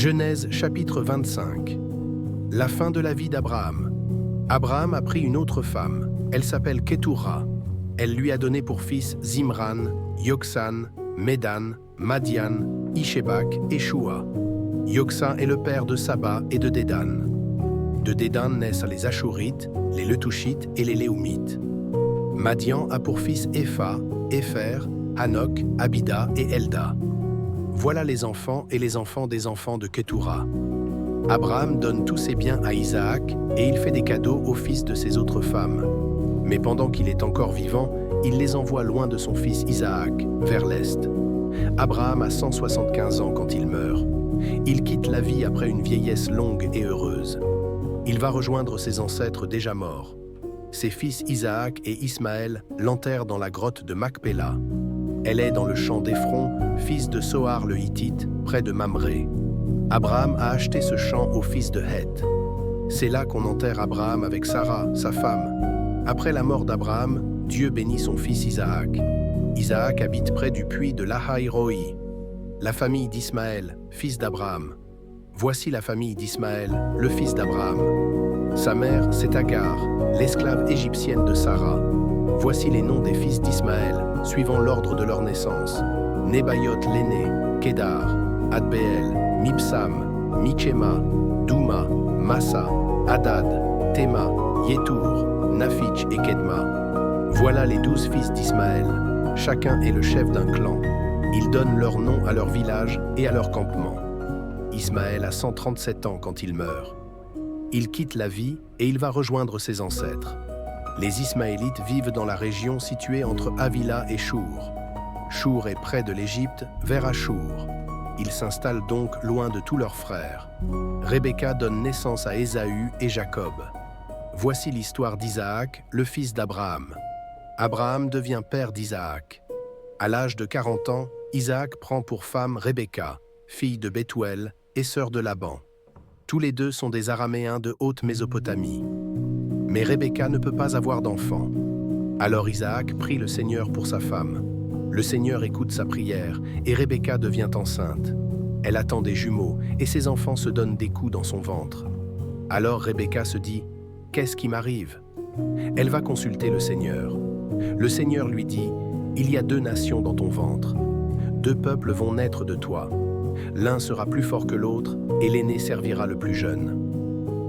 Genèse chapitre 25. La fin de la vie d'Abraham. Abraham a pris une autre femme. Elle s'appelle Ketura. Elle lui a donné pour fils Zimran, Yoksan, Médan, Madian, Ishébak et Shua. Yoksan est le père de Saba et de Dédan. De Dédan naissent les Ashurites, les Letushites et les Léumites. Madian a pour fils Épha, Épher, Hanok, Abida et Elda. Voilà les enfants et les enfants des enfants de Ketura. Abraham donne tous ses biens à Isaac et il fait des cadeaux aux fils de ses autres femmes. Mais pendant qu'il est encore vivant, il les envoie loin de son fils Isaac, vers l'est. Abraham a 175 ans quand il meurt. Il quitte la vie après une vieillesse longue et heureuse. Il va rejoindre ses ancêtres déjà morts. Ses fils Isaac et Ismaël l'enterrent dans la grotte de Macpéla. Elle est dans le champ d'Éphron, fils de Sohar le Hittite, près de Mamré. Abraham a acheté ce champ au fils de Heth. C'est là qu'on enterre Abraham avec Sarah, sa femme. Après la mort d'Abraham, Dieu bénit son fils Isaac. Isaac habite près du puits de Lahaï-Roi. La famille d'Ismaël, fils d'Abraham. Voici la famille d'Ismaël, le fils d'Abraham. Sa mère, c'est Agar, l'esclave égyptienne de Sarah. Voici les noms des fils d'Ismaël, suivant l'ordre de leur naissance. Nebaïot l'aîné, Kédar, Adbéel, Mibsam, Michema, Douma, Massa, Hadad, Théma, Yétour, Naphitch et Kedma. Voilà les 12 fils d'Ismaël. Chacun est le chef d'un clan. Ils donnent leur nom à leur village et à leur campement. Ismaël a 137 ans quand il meurt. Il quitte la vie et il va rejoindre ses ancêtres. Les Ismaélites vivent dans la région située entre Havila et Chour. Chour est près de l'Égypte, vers Achour. Ils s'installent donc loin de tous leurs frères. Rebecca donne naissance à Ésaü et Jacob. Voici l'histoire d'Isaac, le fils d'Abraham. Abraham devient père d'Isaac. À l'âge de 40 ans, Isaac prend pour femme Rebecca, fille de Bethuel et sœur de Laban. Tous les deux sont des Araméens de haute Mésopotamie. Mais Rebecca ne peut pas avoir d'enfant. Alors Isaac prie le Seigneur pour sa femme. Le Seigneur écoute sa prière et Rebecca devient enceinte. Elle attend des jumeaux et ses enfants se donnent des coups dans son ventre. Alors Rebecca se dit « Qu'est-ce qui m'arrive ?» Elle va consulter le Seigneur. Le Seigneur lui dit « Il y a 2 nations dans ton ventre. 2 peuples vont naître de toi. L'un sera plus fort que l'autre et l'aîné servira le plus jeune. »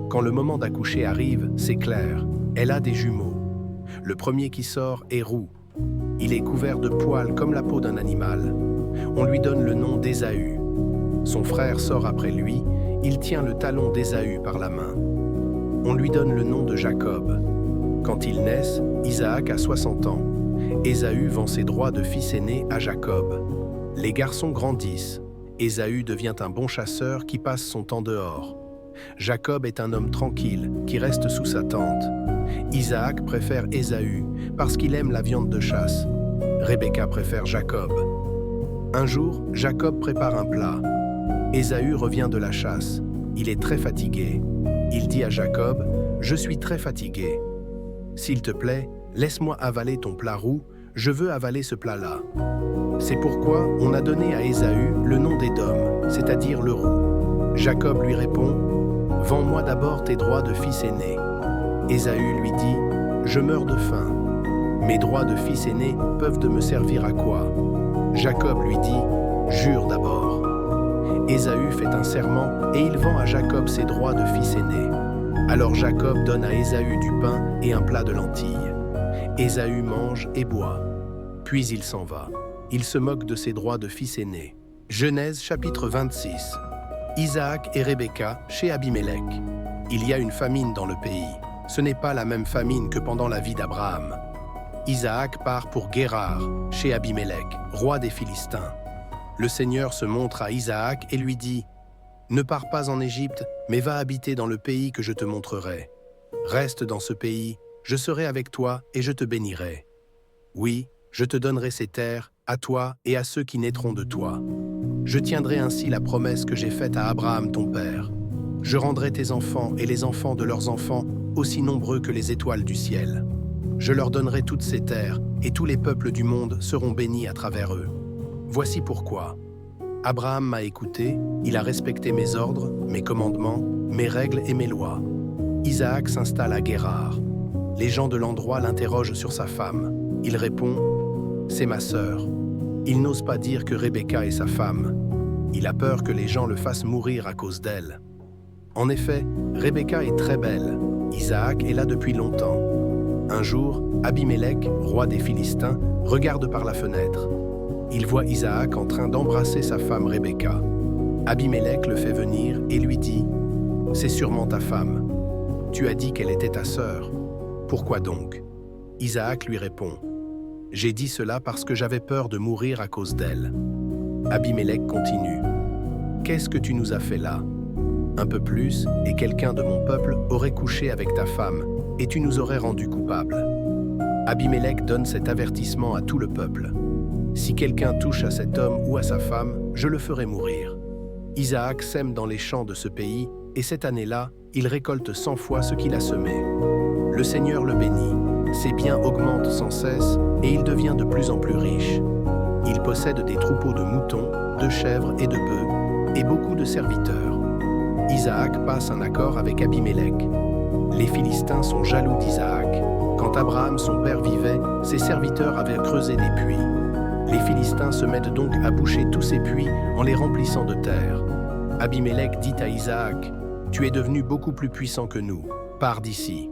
Quand le moment d'accoucher arrive, c'est clair, elle a des jumeaux. Le premier qui sort est roux. Il est couvert de poils comme la peau d'un animal. On lui donne le nom d'Ésaü. Son frère sort après lui, il tient le talon d'Ésaü par la main. On lui donne le nom de Jacob. Quand ils naissent, Isaac a 60 ans. Ésaü vend ses droits de fils aîné à Jacob. Les garçons grandissent. Ésaü devient un bon chasseur qui passe son temps dehors. Jacob est un homme tranquille qui reste sous sa tente. Isaac préfère Ésaü parce qu'il aime la viande de chasse. Rebecca préfère Jacob. Un jour, Jacob prépare un plat. Ésaü revient de la chasse. Il est très fatigué. Il dit à Jacob « Je suis très fatigué. S'il te plaît, laisse-moi avaler ton plat roux, je veux avaler ce plat-là. » C'est pourquoi on a donné à Ésaü le nom d'Édom, c'est-à-dire le roux. Jacob lui répond « Vends-moi d'abord tes droits de fils aîné. » Ésaü lui dit « Je meurs de faim. Mes droits de fils aîné peuvent me servir à quoi ?» Jacob lui dit « Jure d'abord. » Ésaü fait un serment et il vend à Jacob ses droits de fils aîné. Alors Jacob donne à Ésaü du pain et un plat de lentilles. Ésaü mange et boit. Puis il s'en va. Il se moque de ses droits de fils aîné. Genèse chapitre 26. Isaac et Rebecca chez Abimélec. Il y a une famine dans le pays. Ce n'est pas la même famine que pendant la vie d'Abraham. Isaac part pour Guérar, chez Abimélec, roi des Philistins. Le Seigneur se montre à Isaac et lui dit « Ne pars pas en Égypte, mais va habiter dans le pays que je te montrerai. Reste dans ce pays, je serai avec toi et je te bénirai. Oui, je te donnerai ces terres, à toi et à ceux qui naîtront de toi. Je tiendrai ainsi la promesse que j'ai faite à Abraham ton père. Je rendrai tes enfants et les enfants de leurs enfants aussi nombreux que les étoiles du ciel. Je leur donnerai toutes ces terres, et tous les peuples du monde seront bénis à travers eux. Voici pourquoi. Abraham m'a écouté, il a respecté mes ordres, mes commandements, mes règles et mes lois. Isaac s'installe à Guérar. Les gens de l'endroit l'interrogent sur sa femme. Il répond « C'est ma sœur ». Il n'ose pas dire que Rebecca est sa femme. Il a peur que les gens le fassent mourir à cause d'elle. En effet, Rebecca est très belle. Isaac est là depuis longtemps. Un jour, Abimélec, roi des Philistins, regarde par la fenêtre. Il voit Isaac en train d'embrasser sa femme Rebecca. Abimélec le fait venir et lui dit « C'est sûrement ta femme. Tu as dit qu'elle était ta sœur. Pourquoi donc ?» Isaac lui répond « J'ai dit cela parce que j'avais peur de mourir à cause d'elle. » Abimélec continue « Qu'est-ce que tu nous as fait là? Un peu plus, et quelqu'un de mon peuple aurait couché avec ta femme, et tu nous aurais rendus coupables. » Abimélec donne cet avertissement à tout le peuple. « Si quelqu'un touche à cet homme ou à sa femme, je le ferai mourir. » Isaac sème dans les champs de ce pays, et cette année-là, il récolte 100 fois ce qu'il a semé. Le Seigneur le bénit, ses biens augmentent sans cesse, et il devient de plus en plus riche. Il possède des troupeaux de moutons, de chèvres et de bœufs, et beaucoup de serviteurs. Isaac passe un accord avec Abimélec. Les Philistins sont jaloux d'Isaac. Quand Abraham, son père, vivait, ses serviteurs avaient creusé des puits. Les Philistins se mettent donc à boucher tous ces puits en les remplissant de terre. Abimélec dit à Isaac « Tu es devenu beaucoup plus puissant que nous. Pars d'ici. »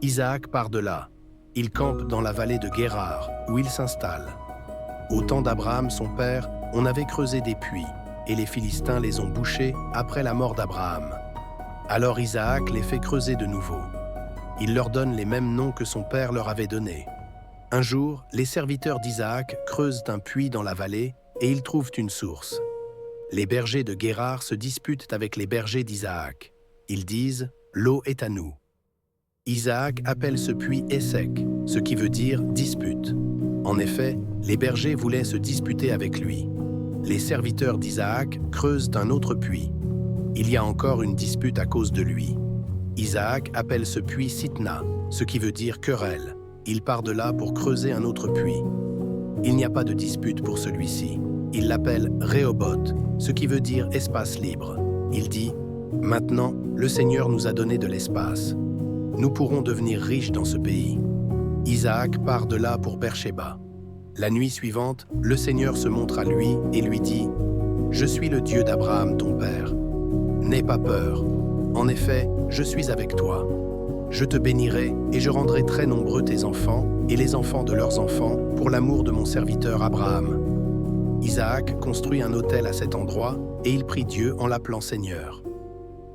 Isaac part de là. Il campe dans la vallée de Guérar, où il s'installe. Au temps d'Abraham, son père, on avait creusé des puits, et les Philistins les ont bouchés après la mort d'Abraham. Alors Isaac les fait creuser de nouveau. Il leur donne les mêmes noms que son père leur avait donnés. Un jour, les serviteurs d'Isaac creusent un puits dans la vallée et ils trouvent une source. Les bergers de Guérar se disputent avec les bergers d'Isaac. Ils disent « L'eau est à nous ». Isaac appelle ce puits Essek, ce qui veut dire « dispute ». En effet, les bergers voulaient se disputer avec lui. Les serviteurs d'Isaac creusent un autre puits. Il y a encore une dispute à cause de lui. Isaac appelle ce puits Sitna, ce qui veut dire querelle. Il part de là pour creuser un autre puits. Il n'y a pas de dispute pour celui-ci. Il l'appelle Rehoboth, ce qui veut dire espace libre. Il dit « Maintenant, le Seigneur nous a donné de l'espace. Nous pourrons devenir riches dans ce pays. » Isaac part de là pour Beersheba. La nuit suivante, le Seigneur se montre à lui et lui dit « Je suis le Dieu d'Abraham, ton père. N'aie pas peur. En effet, je suis avec toi. Je te bénirai et je rendrai très nombreux tes enfants et les enfants de leurs enfants pour l'amour de mon serviteur Abraham. » Isaac construit un autel à cet endroit et il prie Dieu en l'appelant Seigneur.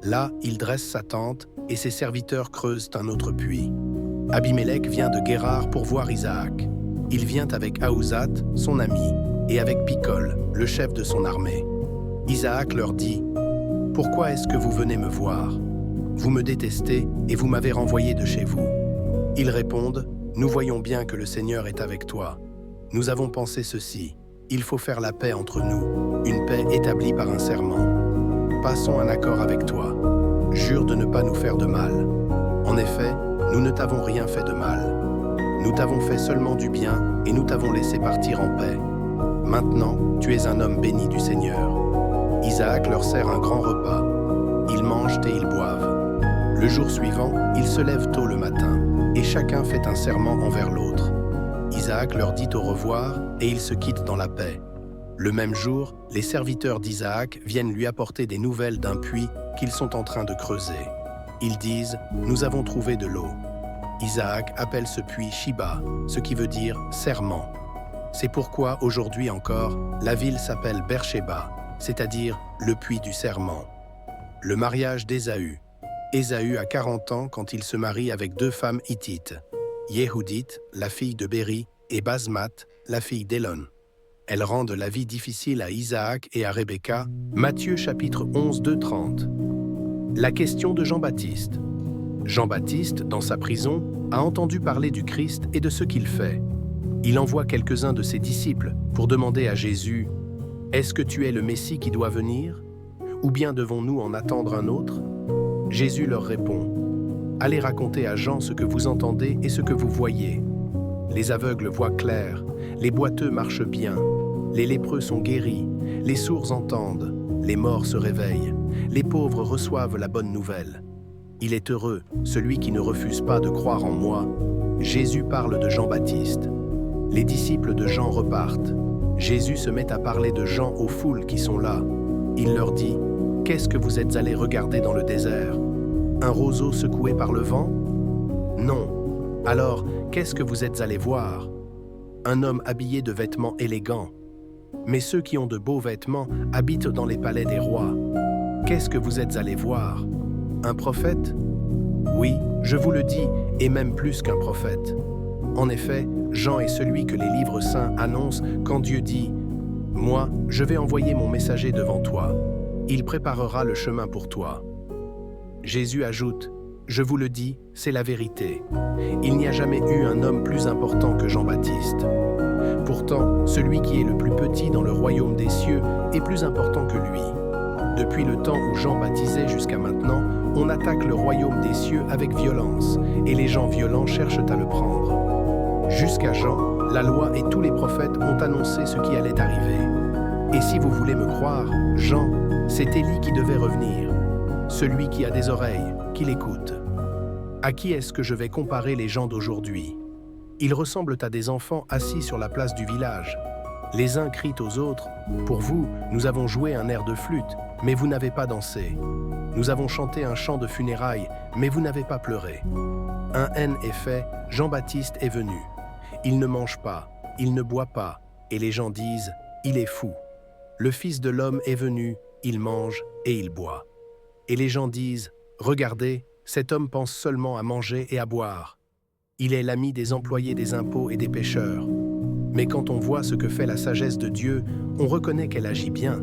Là, il dresse sa tente et ses serviteurs creusent un autre puits. Abimélec vient de Guérar pour voir Isaac. Il vient avec Ahuzat, son ami, et avec Picol, le chef de son armée. Isaac leur dit « Pourquoi est-ce que vous venez me voir? Vous me détestez et vous m'avez renvoyé de chez vous. » Ils répondent « Nous voyons bien que le Seigneur est avec toi. Nous avons pensé ceci. Il faut faire la paix entre nous, une paix établie par un serment. Passons un accord avec toi. Jure de ne pas nous faire de mal. En effet, nous ne t'avons rien fait de mal. Nous t'avons fait seulement du bien et nous t'avons laissé partir en paix. Maintenant, tu es un homme béni du Seigneur. » Isaac leur sert un grand repas. Ils mangent et ils boivent. Le jour suivant, ils se lèvent tôt le matin, et chacun fait un serment envers l'autre. Isaac leur dit au revoir, et ils se quittent dans la paix. Le même jour, les serviteurs d'Isaac viennent lui apporter des nouvelles d'un puits qu'ils sont en train de creuser. Ils disent « Nous avons trouvé de l'eau. » Isaac appelle ce puits Shiba, ce qui veut dire « serment ». C'est pourquoi, aujourd'hui encore, la ville s'appelle Beersheba, c'est-à-dire le puits du serment. Le mariage d'Ésaü. Ésaü a 40 ans quand il se marie avec 2 femmes hittites, Yéhoudit, la fille de Béri, et Basmath, la fille d'Élon. Elles rendent la vie difficile à Isaac et à Rebecca. Matthieu chapitre 11, 2-30. La question de Jean-Baptiste. Jean-Baptiste, dans sa prison, a entendu parler du Christ et de ce qu'il fait. Il envoie quelques-uns de ses disciples pour demander à Jésus « Est-ce que tu es le Messie qui doit venir? Ou bien devons-nous en attendre un autre ?» Jésus leur répond « Allez raconter à Jean ce que vous entendez et ce que vous voyez. Les aveugles voient clair, les boiteux marchent bien, Les lépreux sont guéris, les sourds entendent, les morts se réveillent, les pauvres reçoivent la bonne nouvelle. Il est heureux, celui qui ne refuse pas de croire en moi. Jésus parle de Jean-Baptiste. Les disciples de Jean repartent. Jésus se met à parler de Jean aux foules qui sont là. Il leur dit, « Qu'est-ce que vous êtes allés regarder dans le désert? Un roseau secoué par le vent? Non. Alors, qu'est-ce que vous êtes allés voir? Un homme habillé de vêtements élégants. Mais ceux qui ont de beaux vêtements habitent dans les palais des rois. Qu'est-ce que vous êtes allés voir? Un prophète? Oui, je vous le dis, et même plus qu'un prophète. En effet, Jean est celui que les livres saints annoncent quand Dieu dit « Moi, je vais envoyer mon messager devant toi. Il préparera le chemin pour toi. » Jésus ajoute « Je vous le dis, c'est la vérité. Il n'y a jamais eu un homme plus important que Jean-Baptiste. Pourtant, celui qui est le plus petit dans le royaume des cieux est plus important que lui. Depuis le temps où Jean baptisait jusqu'à maintenant, on attaque le royaume des cieux avec violence, et les gens violents cherchent à le prendre. Jusqu'à Jean, la loi et tous les prophètes ont annoncé ce qui allait arriver. Et si vous voulez me croire, Jean, c'est Élie qui devait revenir. Celui qui a des oreilles, qu'il écoute. À qui est-ce que je vais comparer les gens d'aujourd'hui? Ils ressemblent à des enfants assis sur la place du village. Les uns crient aux autres, « Pour vous, nous avons joué un air de flûte, mais vous n'avez pas dansé. Nous avons chanté un chant de funérailles, mais vous n'avez pas pleuré. » Un N est fait, Jean-Baptiste est venu. Il ne mange pas, il ne boit pas, et les gens disent, « Il est fou. » Le Fils de l'homme est venu, il mange et il boit. Et les gens disent, « Regardez, cet homme pense seulement à manger et à boire. Il est l'ami des employés des impôts et des pécheurs. » Mais quand on voit ce que fait la sagesse de Dieu, on reconnaît qu'elle agit bien.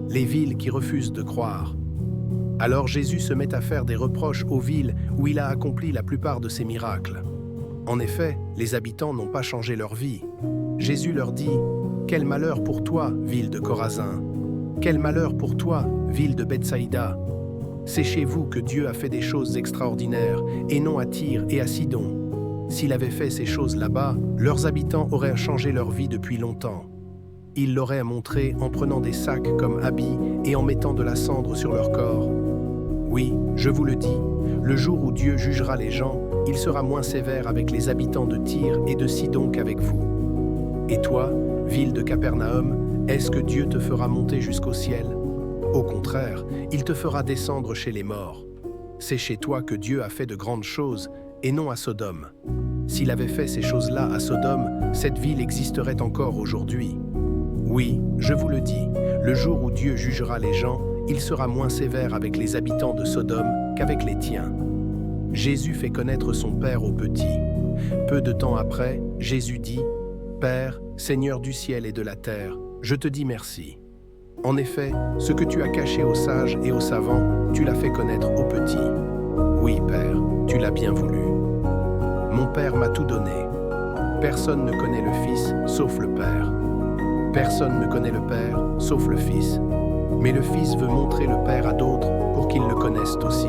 Les villes qui refusent de croire. Alors Jésus se met à faire des reproches aux villes où il a accompli la plupart de ses miracles. En effet, les habitants n'ont pas changé leur vie. Jésus leur dit, « Quel malheur pour toi, ville de Chorazin! Quel malheur pour toi, ville de Bethsaïda! C'est chez vous que Dieu a fait des choses extraordinaires, et non à Tyr et à Sidon. S'il avait fait ces choses là-bas, leurs habitants auraient changé leur vie depuis longtemps. Il l'auraient montré en prenant des sacs comme habits et en mettant de la cendre sur leur corps. Oui, je vous le dis, le jour où Dieu jugera les gens, il sera moins sévère avec les habitants de Tyr et de Sidon qu'avec vous. Et toi, ville de Capernaum, est-ce que Dieu te fera monter jusqu'au ciel? Au contraire, il te fera descendre chez les morts. C'est chez toi que Dieu a fait de grandes choses, et non à Sodome. S'il avait fait ces choses-là à Sodome, cette ville existerait encore aujourd'hui. Oui, je vous le dis, le jour où Dieu jugera les gens, il sera moins sévère avec les habitants de Sodome qu'avec les tiens. Jésus fait connaître son Père aux petits. Peu de temps après, Jésus dit, « Père, Seigneur du ciel et de la terre, je te dis merci. En effet, ce que tu as caché aux sages et aux savants, tu l'as fait connaître aux petits. Oui, Père, tu l'as bien voulu. Mon Père m'a tout donné. Personne ne connaît le Fils, sauf le Père. Personne ne connaît le Père, sauf le Fils. Mais le Fils veut montrer le Père à d'autres pour qu'ils le connaissent aussi.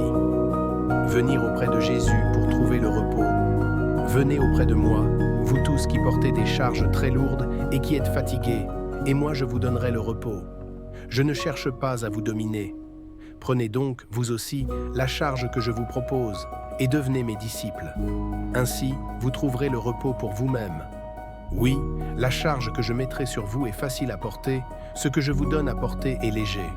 Venir auprès de Jésus pour trouver le repos. Venez auprès de moi, vous tous qui portez des charges très lourdes et qui êtes fatigués, et moi je vous donnerai le repos. Je ne cherche pas à vous dominer. Prenez donc, vous aussi, la charge que je vous propose, et devenez mes disciples. Ainsi, vous trouverez le repos pour vous-même. Oui, la charge que je mettrai sur vous est facile à porter, ce que je vous donne à porter est léger.